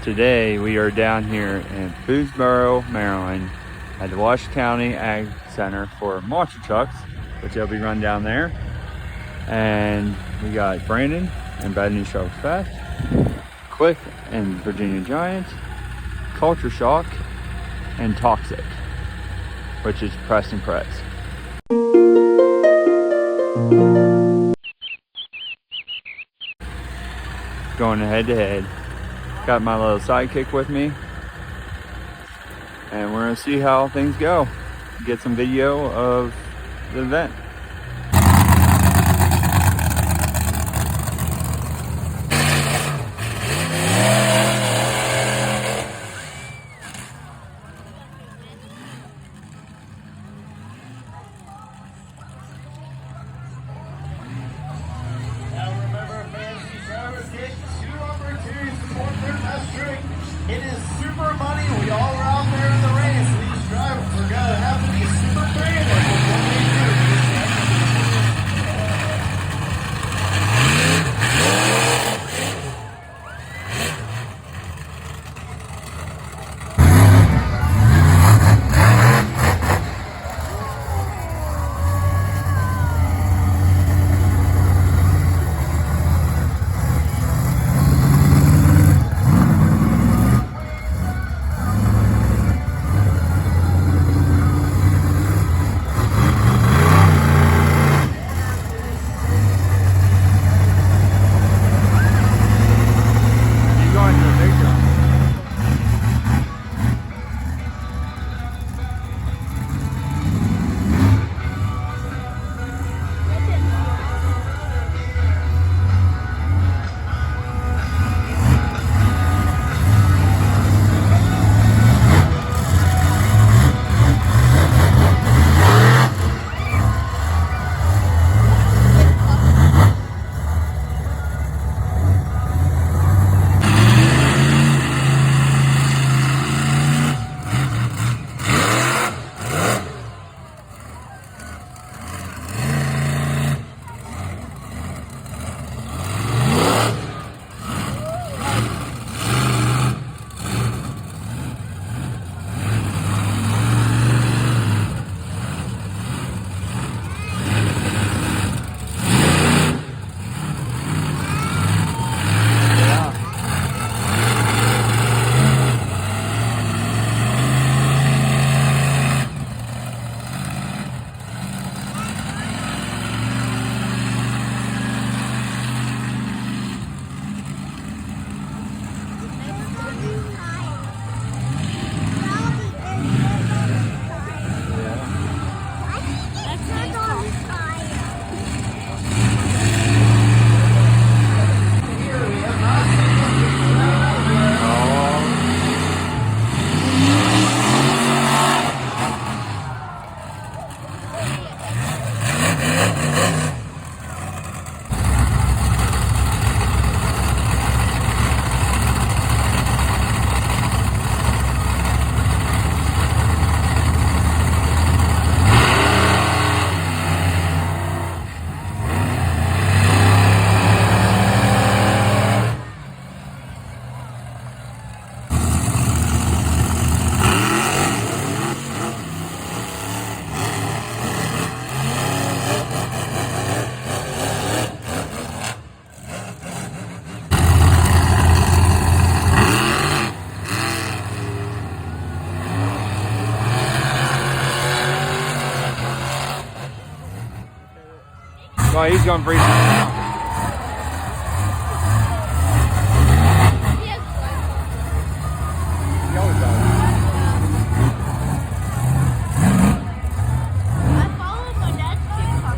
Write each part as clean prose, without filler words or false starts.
Today we are down here in Boonesboro, Maryland at the Washington County Ag Center for monster trucks, which they'll be run down there. And we got Brandon and Bad News Sharks Fest, Quick and Virginia Giant, Culture Shock, and Toxic, which is press and press. Going head to head. Got my little sidekick with me, and we're gonna see how things go. Get some video of the event. It is super money. We all are out there in the race. These drivers are going to have to be super creative with what they Well, he's going freezing. He always does. I followed my dad's TikTok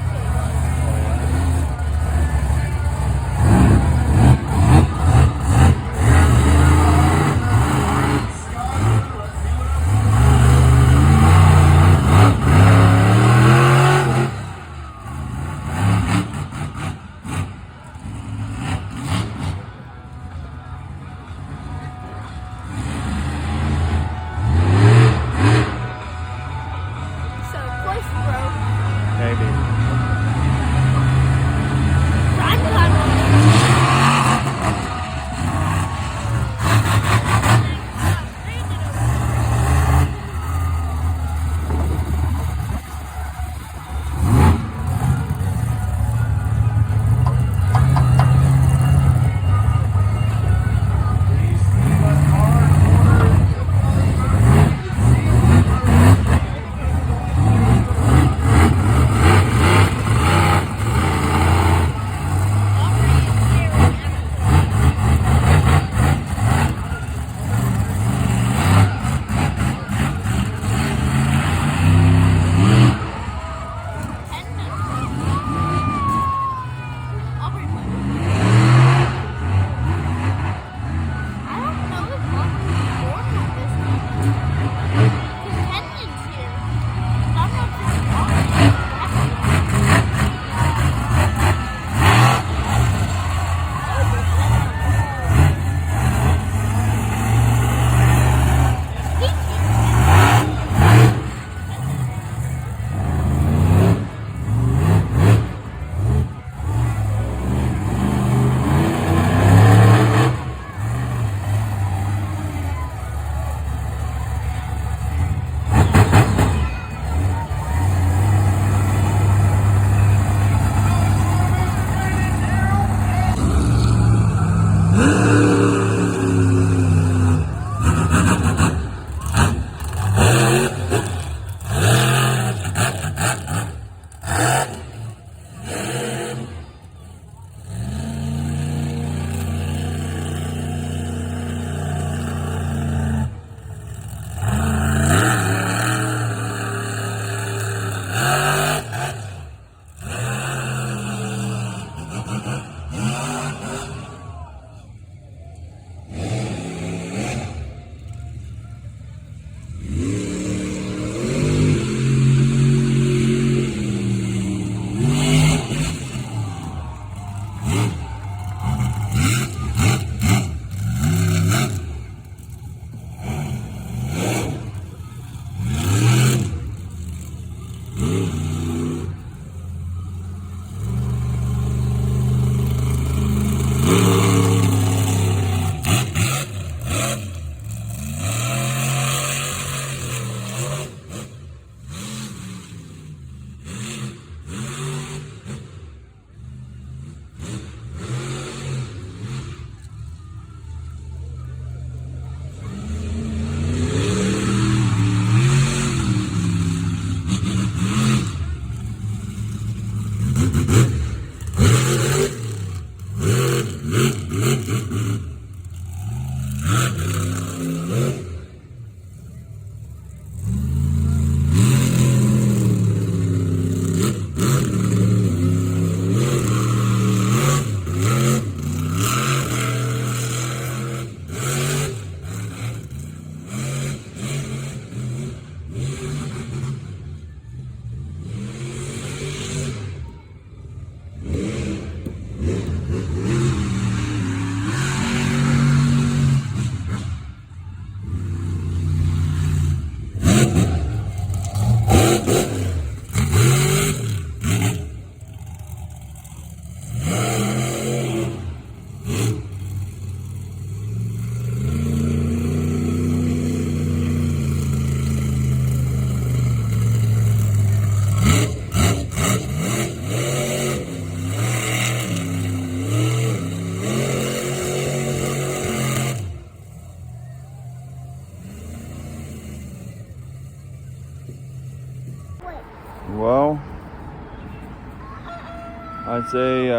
I'd say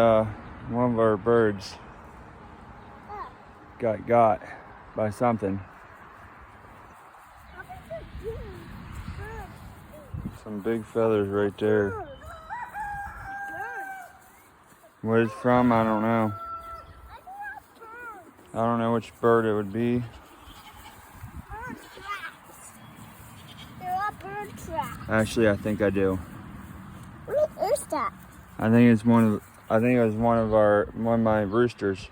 one of our birds got by something. Some big feathers right there. What it's from, I don't know. I don't know which bird it would be. There are bird tracks. Actually, I think I do. What is that? I think it's one of my roosters.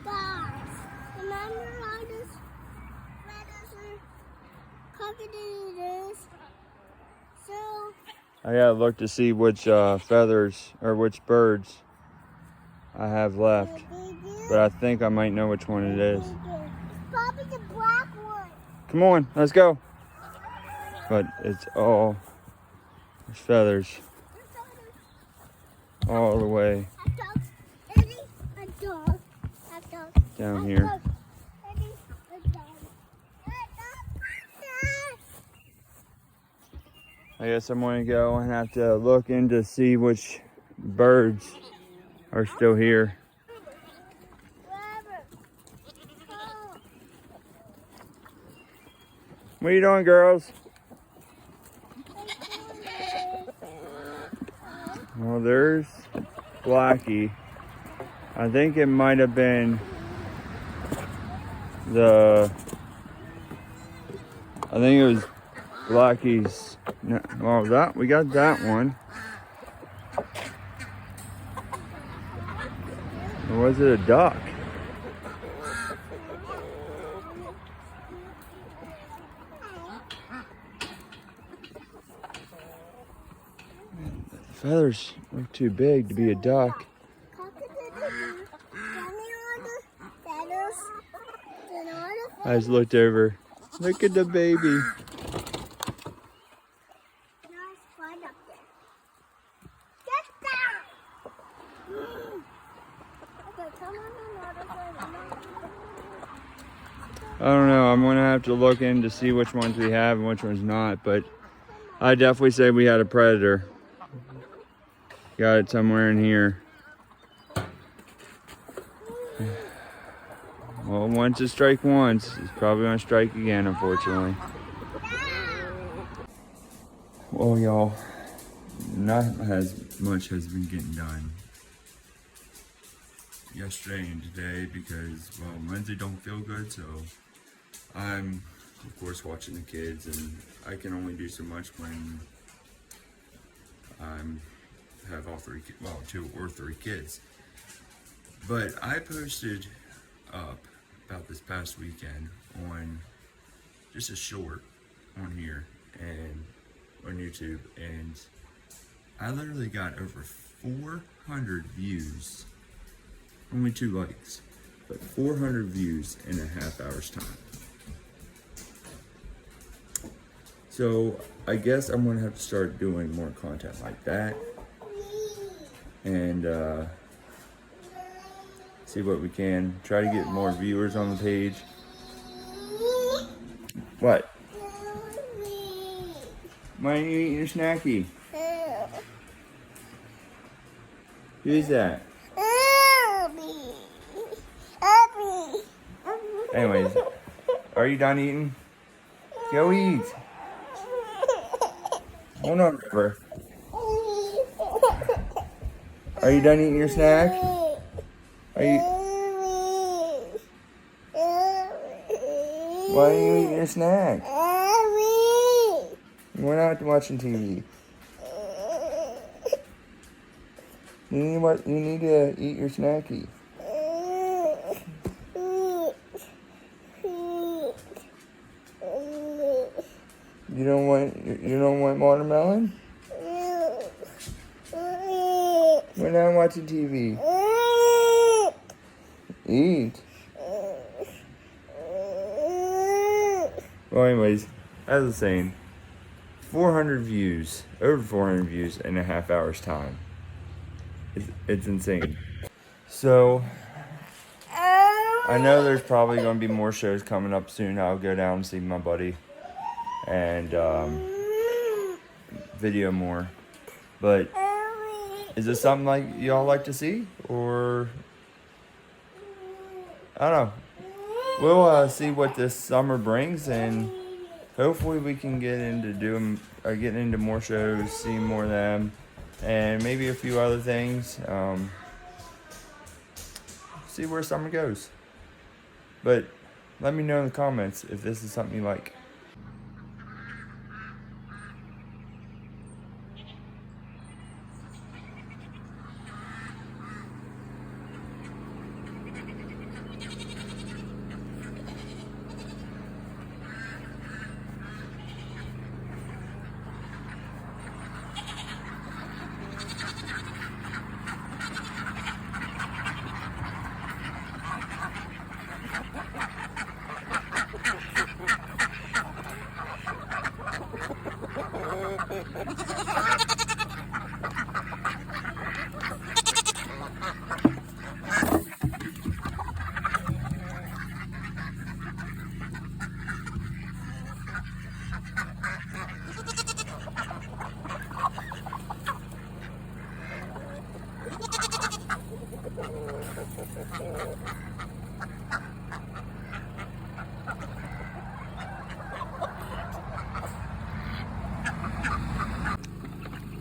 Guys, remember all this feathers are cockatoos? So, I gotta look to see which feathers or which birds I have left. But I think I might know which one it is. it's probably the black one. Come on, let's go. But it's all there's feathers all the way down here. I guess I'm gonna go and have to look in to see which birds are still here. What are you doing, girls? Well, there's Blackie. I think it might have been I think it was Blackie's. No, well, we got that one. Or was it a duck? The feathers look too big to be a duck. I just looked over. Look at the baby. I don't know. I'm gonna have to look in to see which ones we have and which ones not. But I definitely say we had a predator. Got it somewhere in here. Well, once it strikes once, it's probably gonna strike again, unfortunately. Well, y'all, not as much has been getting done yesterday and today because, well, Lindsey don't feel good, so I'm, of course, watching the kids, and I can only do so much when have all three, well, 2 or 3 kids. But I posted up about this past weekend on just a short on here and on YouTube, and I literally got over 400 views. Only 2 likes, but 400 views in a half hour's time. So I guess I'm gonna have to start doing more content like that and see what we can. Try to get more viewers on the page. What? Why are you eating your snacky? Who's that? Anyways, are you done eating? Go eat. Hold on, River. Are you done eating your snack? Are you? Why are you eating your snack? We're not watching TV. You need to eat your snacky. You don't want watermelon? We're not watching TV. Eat. Well, anyways, as I was saying, 400 views, over 400 views in a half hour's time. It's insane. So, I know there's probably going to be more shows coming up soon. I'll go down and see my buddy and video more. But Is this something like y'all like to see, or I don't know? We'll see what this summer brings, and hopefully we can get into getting into more shows, see more of them, and maybe a few other things. See where summer goes. But let me know in the comments if this is something you like.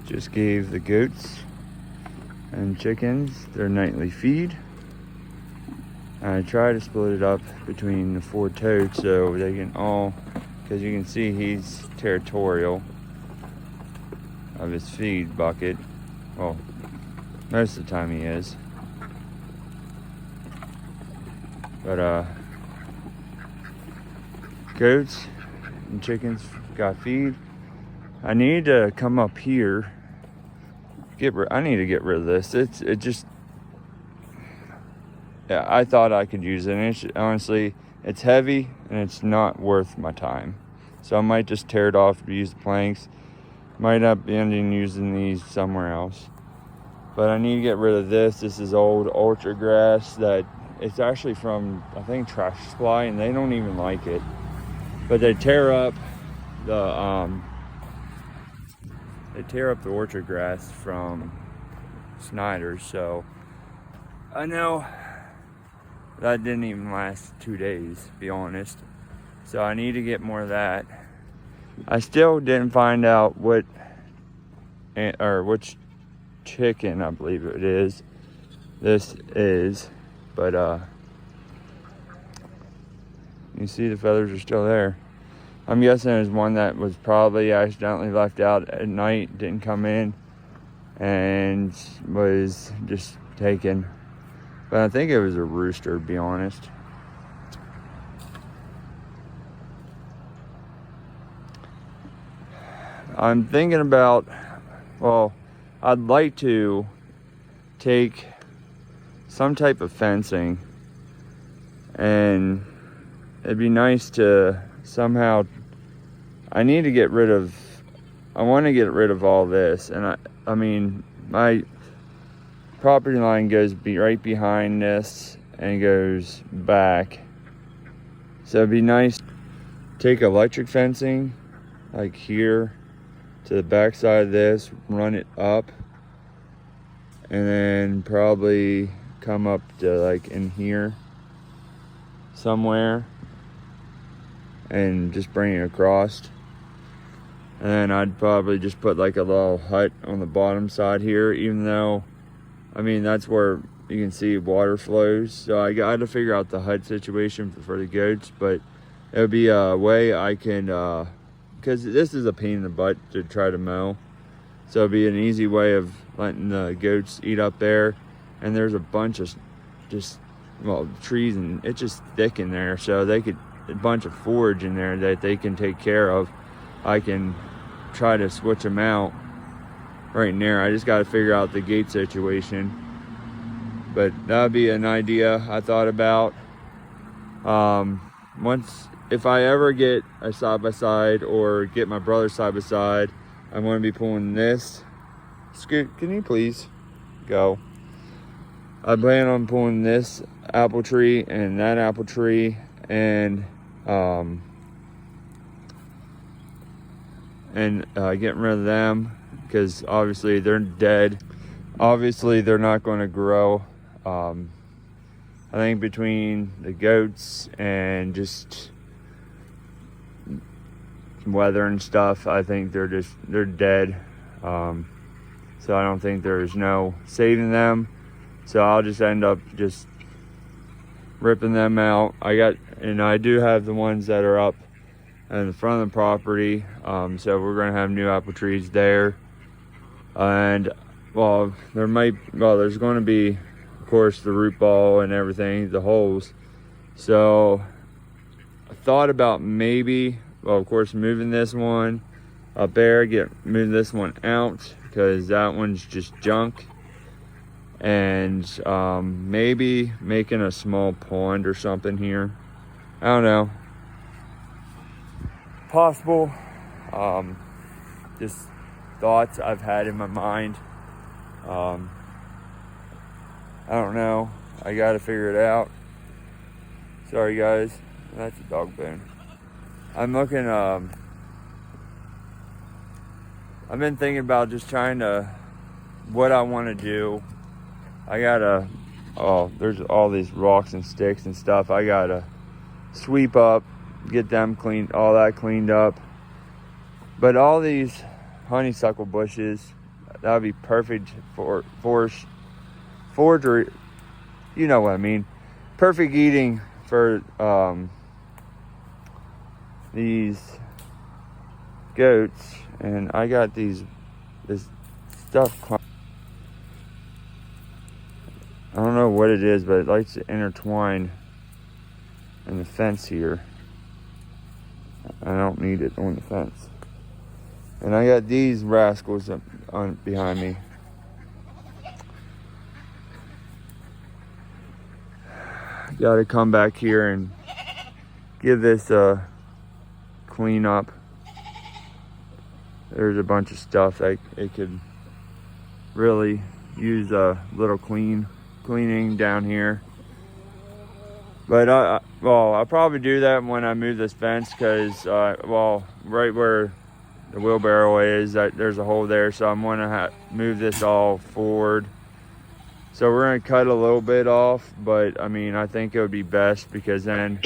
Just gave the goats and chickens their nightly feed. I try to split it up between the 4 totes so they can all, because you can see he's territorial of his feed bucket. Well, most of the time he is. But goats and chickens got feed. I need to come up here. I need to get rid of this. Yeah, I thought I could use it. And honestly, it's heavy and it's not worth my time. So I might just tear it off to use the planks. Might up ending using these somewhere else. But I need to get rid of this. This is old ultra grass that it's actually from, I think, Trash Supply, and they don't even like it. But they tear up the orchard grass from Snyder's, so I know that didn't even last 2 days, to be honest. So I need to get more of that. I still didn't find out which chicken, I believe it is, this is, but you see the feathers are still there. I'm guessing there's one that was probably accidentally left out at night, didn't come in, and was just taken. But I think it was a rooster, to be honest. I'm thinking about, well, I'd like to take some type of fencing, and it'd be nice to somehow, I want to get rid of all this. And I mean, my property line goes right behind this and goes back. So it'd be nice to take electric fencing, like here, to the back side of this, run it up, and then probably come up to like in here somewhere and just bring it across. And then I'd probably just put like a little hut on the bottom side here, even though, I mean, that's where you can see water flows. So I got to figure out the hut situation for the goats, but it would be a way I can, because this is a pain in the butt to try to mow. So it'd be an easy way of letting the goats eat up there. And there's a bunch of trees, and it's just thick in there. So a bunch of forage in there that they can take care of. I can try to switch them out right in there. I just got to figure out the gate situation. But that would be an idea I thought about. If I ever get a side-by-side or get my brother's side-by-side, I'm going to be pulling this. Scoot, can you please go? I plan on pulling this apple tree and that apple tree, and getting rid of them, because obviously they're dead. obviously they're not going to grow. I think between the goats and just weather and stuff, I think they're dead. So I don't think there's no saving them. So I'll just end up just ripping them out. I do have the ones that are up in the front of the property. So we're gonna have new apple trees there. And there's gonna be, of course, the root ball and everything, the holes. So I thought about maybe, of course, moving this one up there, move this one out because that one's just junk. And maybe making a small pond or something here. I don't know. Possible. Just thoughts I've had in my mind. I don't know. I gotta figure it out. Sorry guys, that's a dog bone. I'm looking, I've been thinking about just what I want to do. There's all these rocks and sticks and stuff. I gotta sweep up, get them cleaned, all that cleaned up. But all these honeysuckle bushes, that would be perfect for forage, you know what I mean. Perfect eating for these goats. And I got this stuff. I don't know what it is, but it likes to intertwine in the fence here. I don't need it on the fence. And I got these rascals behind me. Got to come back here and give this a clean up. There's a bunch of stuff that it could really use a little cleaning down here. But I'll probably do that when I move this fence, because right where the wheelbarrow is, there's a hole there, so I'm gonna move this all forward. So we're gonna cut a little bit off, but I mean, I think it would be best because then.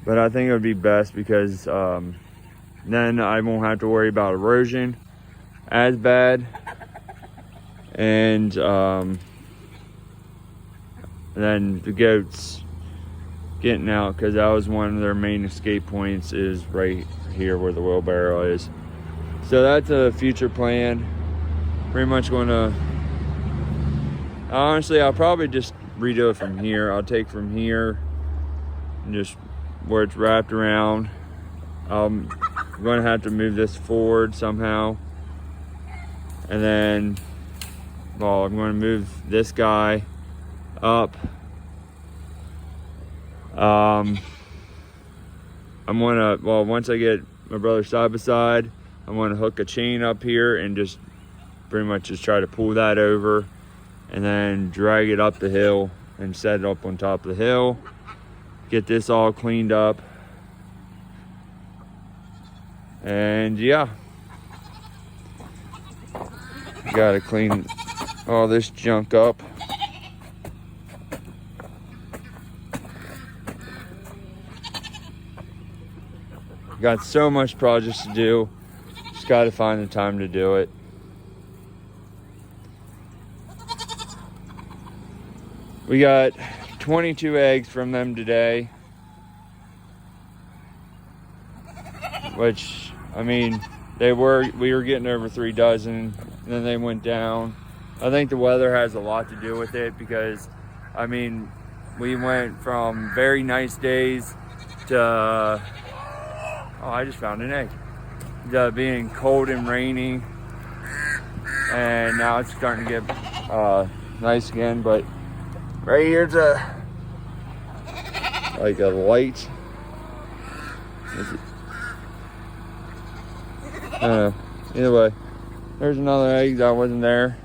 But I think it would be best because then I won't have to worry about erosion as bad. And then the goats getting out, because that was one of their main escape points, is right here where the wheelbarrow is. So that's a future plan. Pretty much going to, honestly, I'll probably just redo it from here. I'll take from here and just where it's wrapped around. I'm going to have to move this forward somehow. And then, I'm going to move this guy up. I'm going to, once I get my brother side by side, I'm going to hook a chain up here and just pretty much just try to pull that over and then drag it up the hill and set it up on top of the hill. Get this all cleaned up. And yeah, gotta clean all this junk up. Got so much projects to do, just gotta find the time to do it. We got 22 eggs from them today, which, I mean, we were getting over 3 dozen, and then they went down. I think the weather has a lot to do with it, because, I mean, we went from very nice days to, I just found an egg, to being cold and rainy, and now it's starting to get nice again. But right here's like a light. Either way, there's another egg that wasn't there.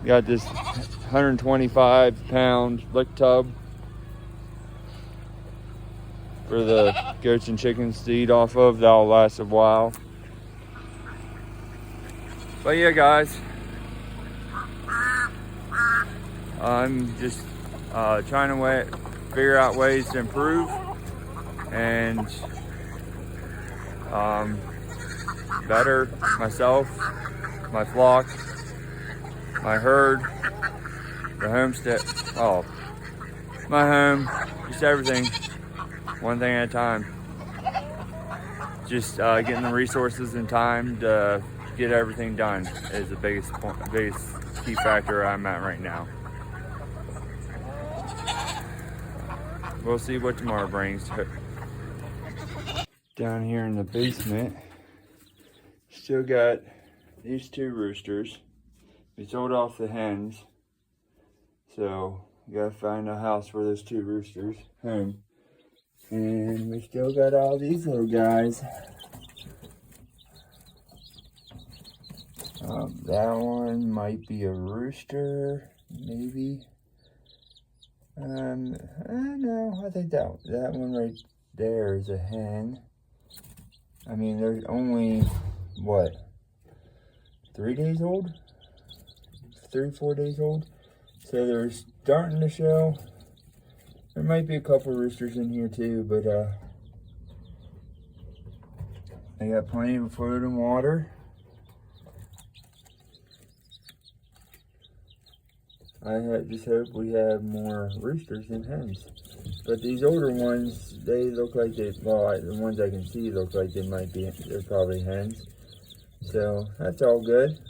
Got this 125-pound lick tub for the goats and chickens to eat off of. That'll last a while. But yeah, guys, I'm just trying to figure out ways to improve and better myself, my flock, my herd, the homestead, my home, just everything, one thing at a time. Just getting the resources and time to get everything done is the biggest key factor I'm at right now. We'll see what tomorrow brings. Down here in the basement, still got these 2 roosters. We sold off the hens, so we gotta find a house for those 2 roosters, home. And we still got all these little guys. That one might be a rooster, maybe. I don't know, I think that one right there is a hen. I mean, they're only, what, 3 days old? 3, 4 days old? So they're starting to show. There might be a couple roosters in here too, but they got plenty of food and water. I just hope we have more roosters than hens. But these older ones, they look like the ones I can see look like they're probably hens. So that's all good.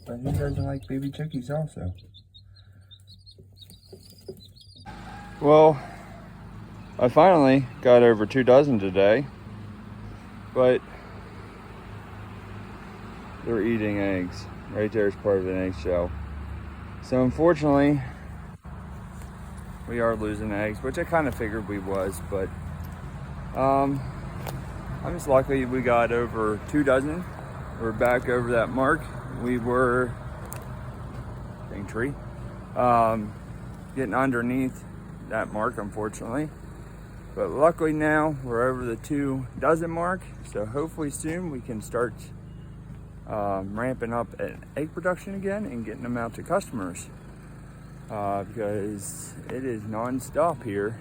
But who doesn't like baby chickies also? Well, I finally got over 2 dozen today, but they're eating eggs. Right there is part of an egg-shell. So unfortunately, we are losing eggs, which I kind of figured we was, but I'm just lucky we got over 2 dozen. We're back over that mark. We were, getting underneath that mark, unfortunately. But luckily now we're over the 2 dozen mark. So hopefully soon we can start ramping up egg production again and getting them out to customers. Because it is non-stop here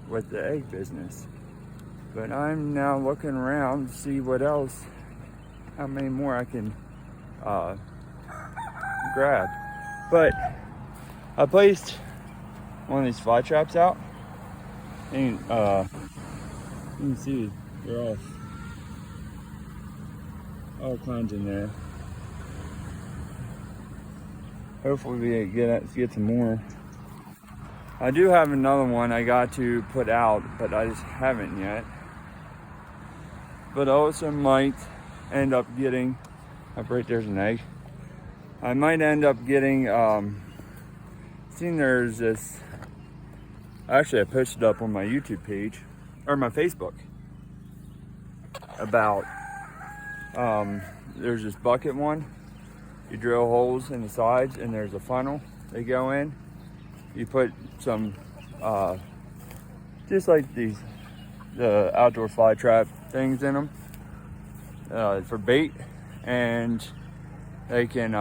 with the egg business. But I'm now looking around to see what else, how many more I can grab. But I placed one of these fly traps out, and you can see they're all kinds in there. Hopefully we get some more. I do have another one I got to put out, but I just haven't yet. But I also might end up getting, right there's an egg. I might end up getting, there's this, actually I posted up on my YouTube page, or my Facebook, about, there's this bucket one. You drill holes in the sides and there's a funnel they go in. You put some, just like the outdoor fly trap things in them for bait, and they can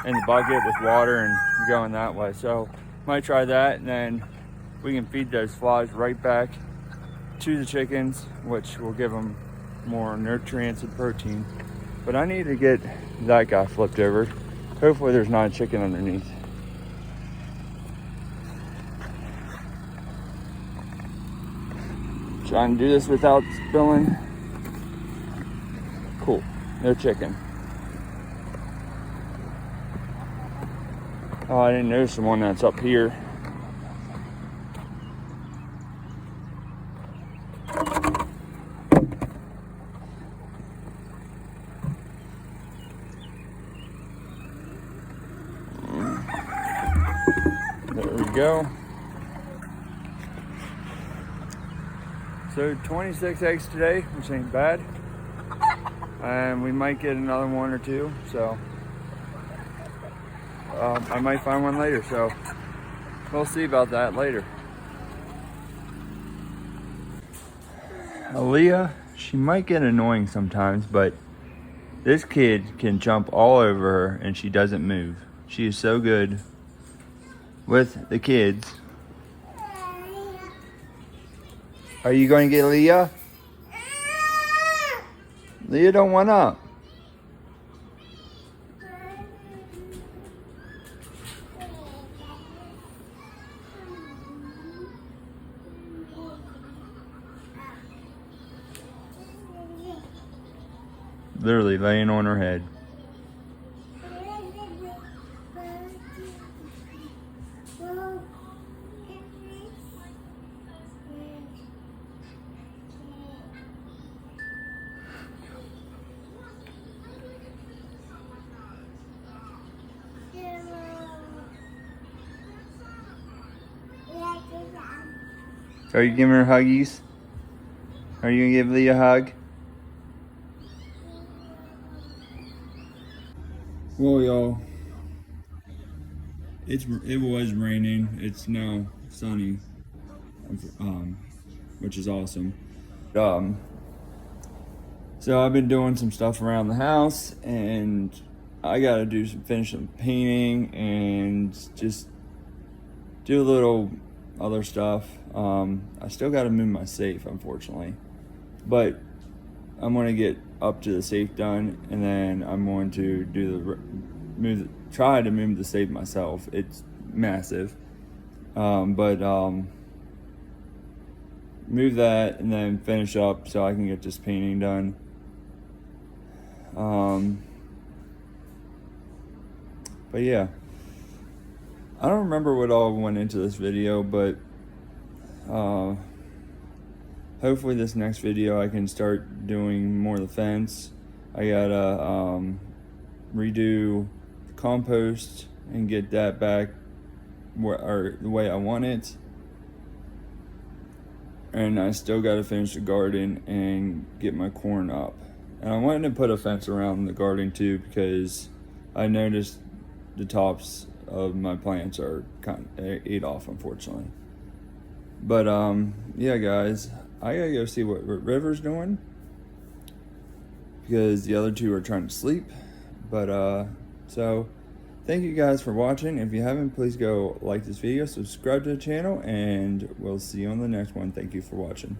in the bucket with water and going that way. So might try that, and then we can feed those flies right back to the chickens, which will give them more nutrients and protein. But I need to get that guy flipped over. Hopefully there's not a chicken underneath. Trying to do this without spilling. Cool, no chicken. Oh, I didn't notice the one that's up here. There we go. So 26 eggs today, which ain't bad. And we might get another 1 or 2, so I might find one later, so we'll see about that later. Aaliyah, she might get annoying sometimes, but this kid can jump all over her and she doesn't move. She is so good with the kids. Are you going to get Leah? Leah don't want up. Literally laying on her head. Are you giving her huggies? Are you gonna give Leah a hug? Well, y'all, it was raining. It's now sunny, which is awesome. So I've been doing some stuff around the house, and I gotta finish some painting and just do a little other stuff. I still gotta move my safe, unfortunately, but I'm gonna get up to the safe done, and then I'm going to try to move the safe myself. It's massive, but move that and then finish up so I can get this painting done. But yeah, I don't remember what all went into this video, but hopefully this next video I can start doing more of the fence. I gotta redo the compost and get that back the way I want it. And I still gotta finish the garden and get my corn up. And I wanted to put a fence around the garden too, because I noticed the tops of my plants are kind of ate off, unfortunately. But yeah, guys, I gotta go see what River's doing, because the other two are trying to sleep. But so thank you guys for watching. If you haven't, please go like this video, subscribe to the channel, and we'll see you on the next one. Thank you for watching.